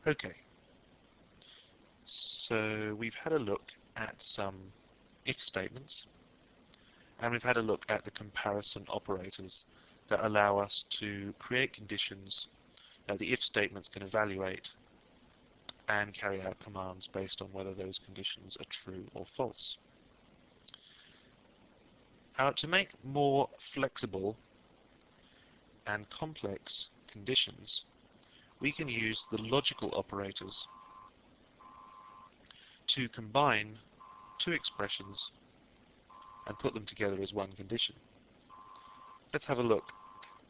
Okay, so we've had a look at some if statements, and we've had a look at the comparison operators that allow us to create conditions that the if statements can evaluate and carry out commands based on whether those conditions are true or false. To make more flexible and complex conditions, we can use the logical operators to combine two expressions and put them together as one condition. Let's have a look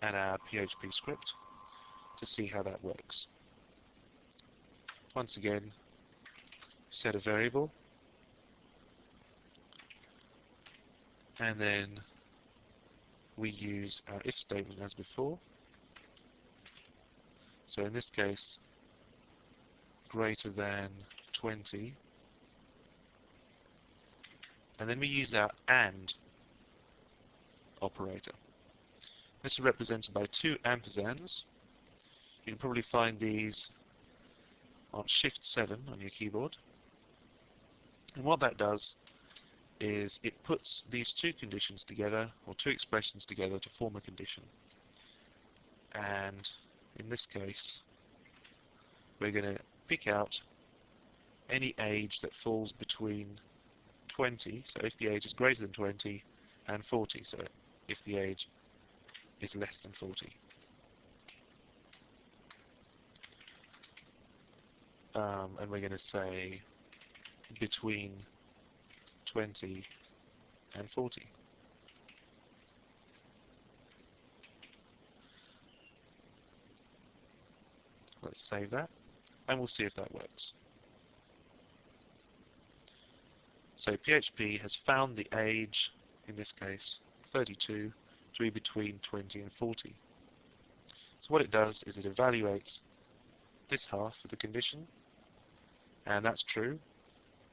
at our PHP script to see how that works. Once again, set a variable, and then we use our if statement as before. So in this case, greater than 20, and then we use our AND operator. This is represented by two ampersands. You can probably find these on Shift 7 on your keyboard. And what that does is it puts these two conditions together, or two expressions together, to form a condition. And in this case, we're going to pick out any age that falls between 20, so if the age is greater than 20, and 40, so if the age is less than 40. And we're going to say between 20 and 40. Let's save that, and we'll see if that works. So PHP has found the age, in this case 32, to be between 20 and 40. So what it does is it evaluates this half of the condition, and that's true,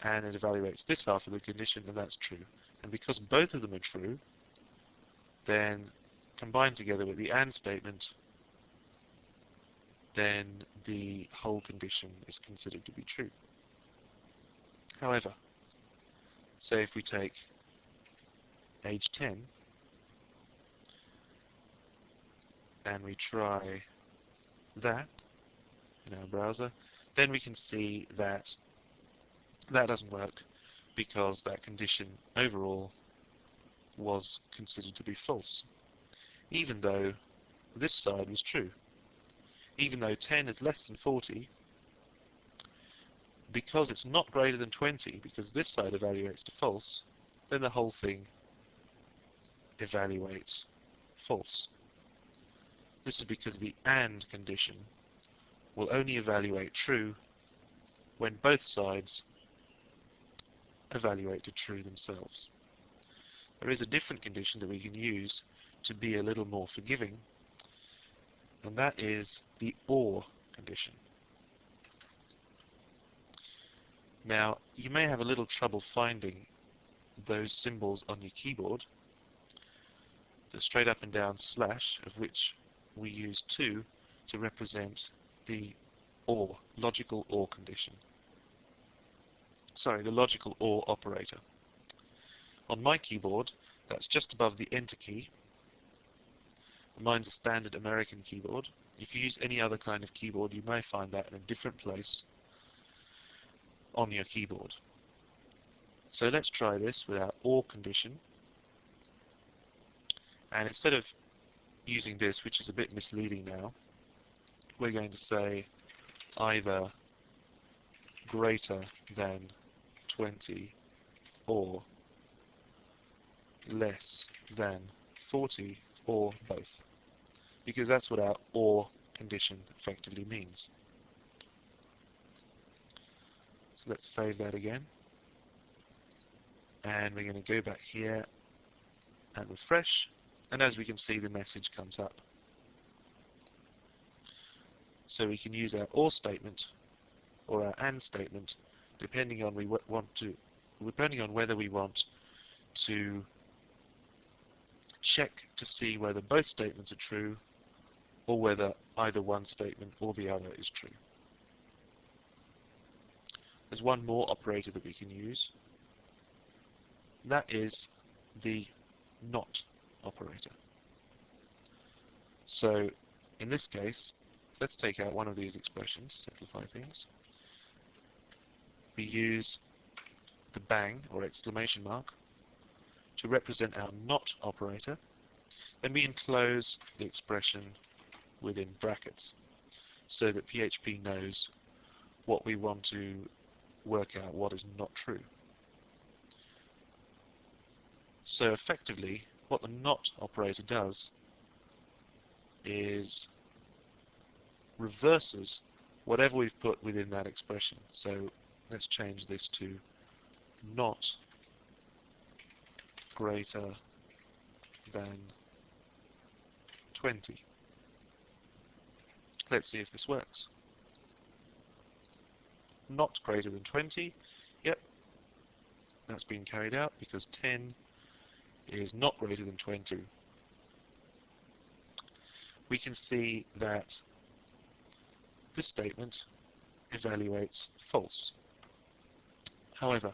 and it evaluates this half of the condition, and that's true. And because both of them are true, then combined together with the AND statement, then the whole condition is considered to be true. However, say if we take age 10 and we try that in our browser, then we can see that that doesn't work because that condition overall was considered to be false, even though this side was true. Even though 10 is less than 40, because it's not greater than 20, because this side evaluates to false, then the whole thing evaluates false. This is because the AND condition will only evaluate true when both sides evaluate to true themselves. There is a different condition that we can use to be a little more forgiving, and that is the OR condition. Now, you may have a little trouble finding those symbols on your keyboard, the straight up and down slash, of which we use 2 to represent the OR, logical OR condition. Sorry, the logical OR operator. On my keyboard, that's just above the Enter key. Mine's a standard American keyboard. If you use any other kind of keyboard, you may find that in a different place on your keyboard. So let's try this with our OR condition. And instead of using this, which is a bit misleading now, we're going to say either greater than 20 or less than 40 or both, because that's what our OR condition effectively means. So let's save that again, and we're going to go back here and refresh, and as we can see, the message comes up. So we can use our OR statement or our AND statement depending on whether we want to check to see whether both statements are true, or whether either one statement or the other is true. there's one more operator that we can use. That is the not operator. So in this case, let's take out one of these expressions, simplify things. We use the bang or exclamation mark to represent our not operator. Then we enclose the expression within brackets so that PHP knows what we want to work out, what is not true. So effectively, what the not operator does is reverses whatever we've put within that expression. So let's change this to not greater than 20. Let's see if this works. Not greater than 20. Yep, that's been carried out because 10 is not greater than 20. We can see that this statement evaluates false. However,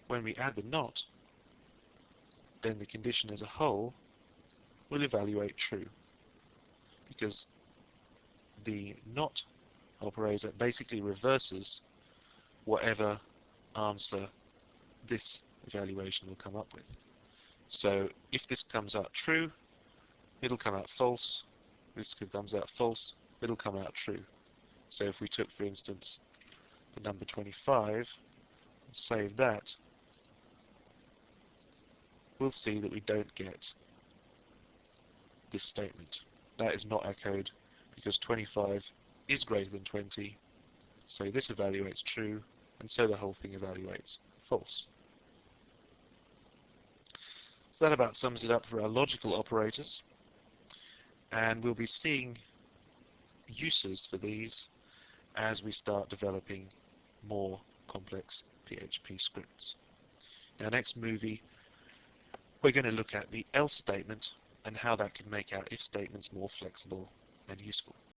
when we add the not, then the condition as a whole will evaluate true, because the not operator basically reverses whatever answer this evaluation will come up with. So if this comes out true, it'll come out false. This comes out false, it'll come out true. So if we took, for instance, the number 25 and save that, we'll see that we don't get this statement. That is not our code, because 25 is greater than 20, so this evaluates true, and so the whole thing evaluates false. So that about sums it up for our logical operators, and we'll be seeing uses for these as we start developing more complex PHP scripts. In our next movie, we're going to look at the else statement and how that can make our if statements more flexible and useful.